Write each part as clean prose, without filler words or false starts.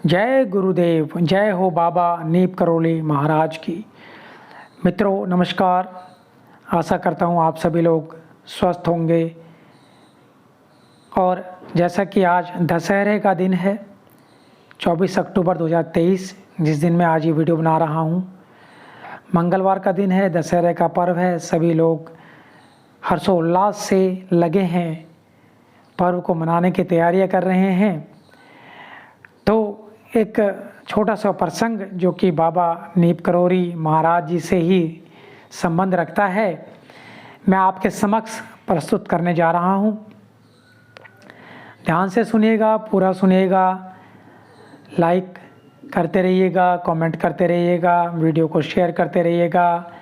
जय गुरुदेव, जय हो बाबा नीप करोली महाराज की। मित्रों नमस्कार। आशा करता हूँ आप सभी लोग स्वस्थ होंगे। और जैसा कि आज दशहरे का दिन है 24 अक्टूबर 2023, जिस दिन मैं आज ये वीडियो बना रहा हूँ, मंगलवार का दिन है, दशहरे का पर्व है। सभी लोग हर्षोल्लास से लगे हैं, पर्व को मनाने की तैयारियां कर रहे हैं। तो एक छोटा सा प्रसंग जो कि बाबा नीप करोली महाराज जी से ही संबंध रखता है, मैं आपके समक्ष प्रस्तुत करने जा रहा हूँ। ध्यान से सुनिएगा, पूरा सुनिएगा, लाइक करते रहिएगा, कमेंट करते रहिएगा, वीडियो को शेयर करते रहिएगा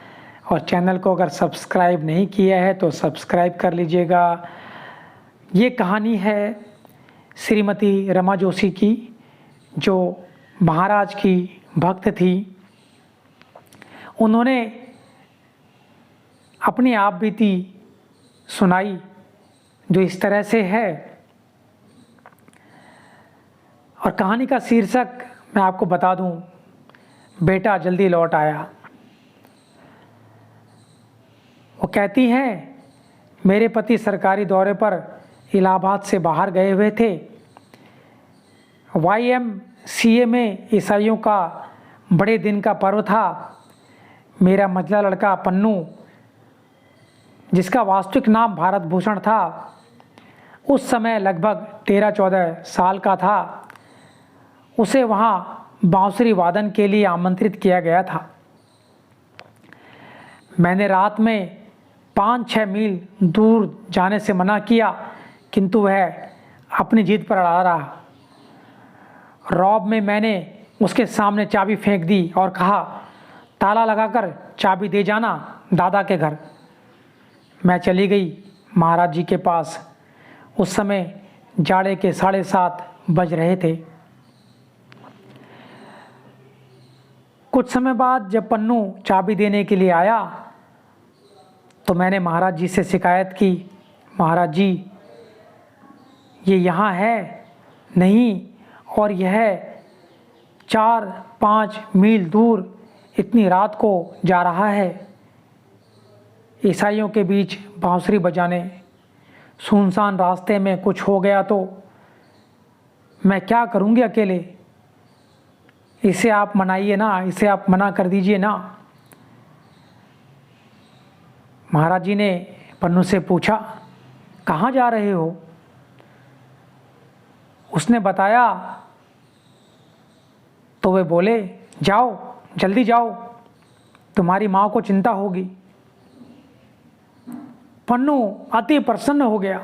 और चैनल को अगर सब्सक्राइब नहीं किया है तो सब्सक्राइब कर लीजिएगा। ये कहानी है श्रीमती रमा जोशी की, जो महाराज की भक्त थी। उन्होंने अपनी आप बीती सुनाई जो इस तरह से है, और कहानी का शीर्षक मैं आपको बता दूं, बेटा जल्दी लौट आया। वो कहती हैं, मेरे पति सरकारी दौरे पर इलाहाबाद से बाहर गए हुए थे। YMCA में ईसाइयों का बड़े दिन का पर्व था। मेरा मझला लड़का पन्नू, जिसका वास्तविक नाम भारत भूषण था, उस समय लगभग 13-14 साल का था। उसे वहाँ बांसुरी वादन के लिए आमंत्रित किया गया था। मैंने रात में 5-6 मील दूर जाने से मना किया, किंतु वह अपनी जिद पर अड़ा रहा। रौब में मैंने उसके सामने चाबी फेंक दी और कहा, ताला लगाकर चाबी दे जाना दादा के घर। मैं चली गई महाराज जी के पास। उस समय जाड़े के 7:30 बज रहे थे। कुछ समय बाद जब पन्नू चाबी देने के लिए आया तो मैंने महाराज जी से शिकायत की, महाराज जी ये यहाँ है नहीं, और यह 4-5 मील दूर इतनी रात को जा रहा है, ईसाइयों के बीच बांसुरी बजाने, सुनसान रास्ते में कुछ हो गया तो मैं क्या करूँगी अकेले। इसे आप मनाइए ना, इसे आप मना कर दीजिए ना। महाराज जी ने पन्नू से पूछा, कहाँ जा रहे हो? उसने बताया तो वे बोले, जाओ जल्दी जाओ, तुम्हारी माँ को चिंता होगी। पन्नू अति प्रसन्न हो गया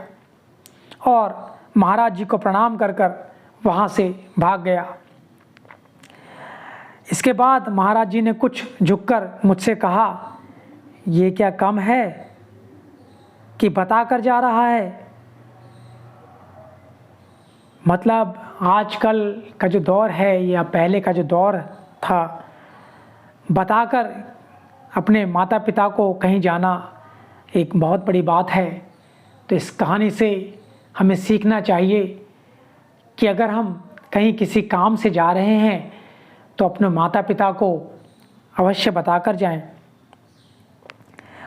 और महाराज जी को प्रणाम कर कर वहाँ से भाग गया। इसके बाद महाराज जी ने कुछ झुककर मुझसे कहा, ये क्या कम है कि बता कर जा रहा है। मतलब आजकल का जो दौर है या पहले का जो दौर था, बताकर अपने माता पिता को कहीं जाना एक बहुत बड़ी बात है। तो इस कहानी से हमें सीखना चाहिए कि अगर हम कहीं किसी काम से जा रहे हैं तो अपने माता पिता को अवश्य बताकर जाएं।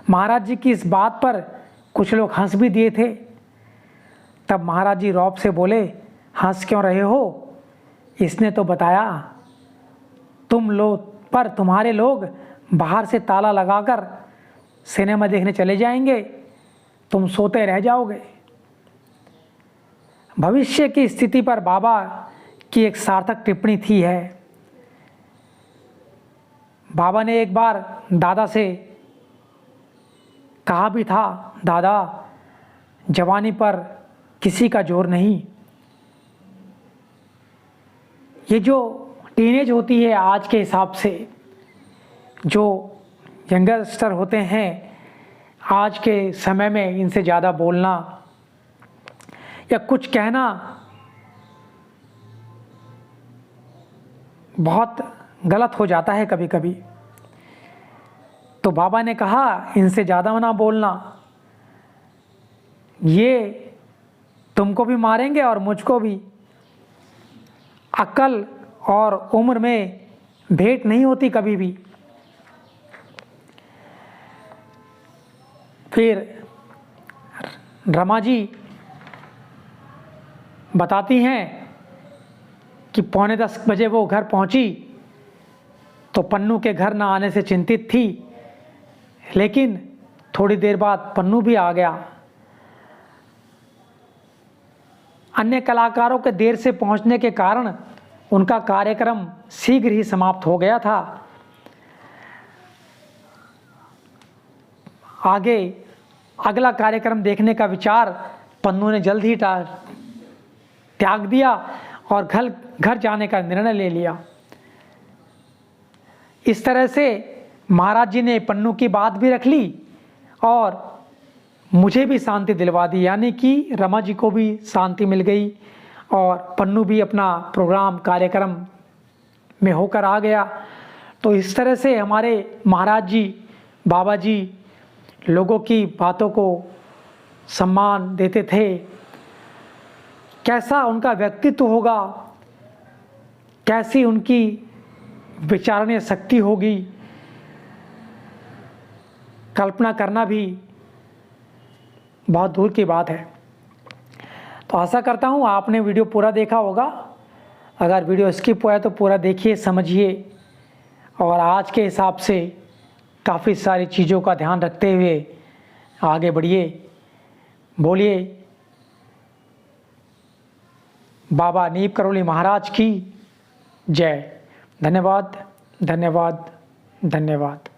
महाराज जी की इस बात पर कुछ लोग हंस भी दिए थे। तब महाराज जी रौब से बोले, हंस क्यों रहे हो? इसने तो बताया तुम लोग, पर तुम्हारे लोग बाहर से ताला लगाकर सिनेमा देखने चले जाएंगे, तुम सोते रह जाओगे। भविष्य की स्थिति पर बाबा की एक सार्थक टिप्पणी थी है। बाबा ने एक बार दादा से कहा भी था, दादा जवानी पर किसी का जोर नहीं। ये जो टीनेज होती है आज के हिसाब से, जो यंगस्टर होते हैं आज के समय में, इनसे ज़्यादा बोलना या कुछ कहना बहुत गलत हो जाता है कभी कभी। तो बाबा ने कहा, इनसे ज़्यादा ना बोलना, ये तुमको भी मारेंगे और मुझको भी। अक्ल और उम्र में भेंट नहीं होती कभी भी। फिर रमा जी बताती हैं कि 9:45 बजे वो घर पहुंची तो पन्नू के घर ना आने से चिंतित थी, लेकिन थोड़ी देर बाद पन्नू भी आ गया। अन्य कलाकारों के देर से पहुंचने के कारण उनका कार्यक्रम शीघ्र ही समाप्त हो गया था। आगे अगला कार्यक्रम देखने का विचार पन्नू ने जल्द ही त्याग दिया और घर जाने का निर्णय ले लिया। इस तरह से महाराज जी ने पन्नू की बात भी रख ली और मुझे भी शांति दिलवा दी, यानी कि रमा जी को भी शांति मिल गई और पन्नू भी अपना प्रोग्राम कार्यक्रम में होकर आ गया। तो इस तरह से हमारे महाराज जी बाबा जी लोगों की बातों को सम्मान देते थे। कैसा उनका व्यक्तित्व होगा, कैसी उनकी विचारणीय शक्ति होगी, कल्पना करना भी बहुत दूर की बात है। तो आशा करता हूँ आपने वीडियो पूरा देखा होगा। अगर वीडियो स्किप हुआ है तो पूरा देखिए, समझिए और आज के हिसाब से काफ़ी सारी चीज़ों का ध्यान रखते हुए आगे बढ़िए। बोलिए बाबा नीम करोली महाराज की जय। धन्यवाद, धन्यवाद, धन्यवाद।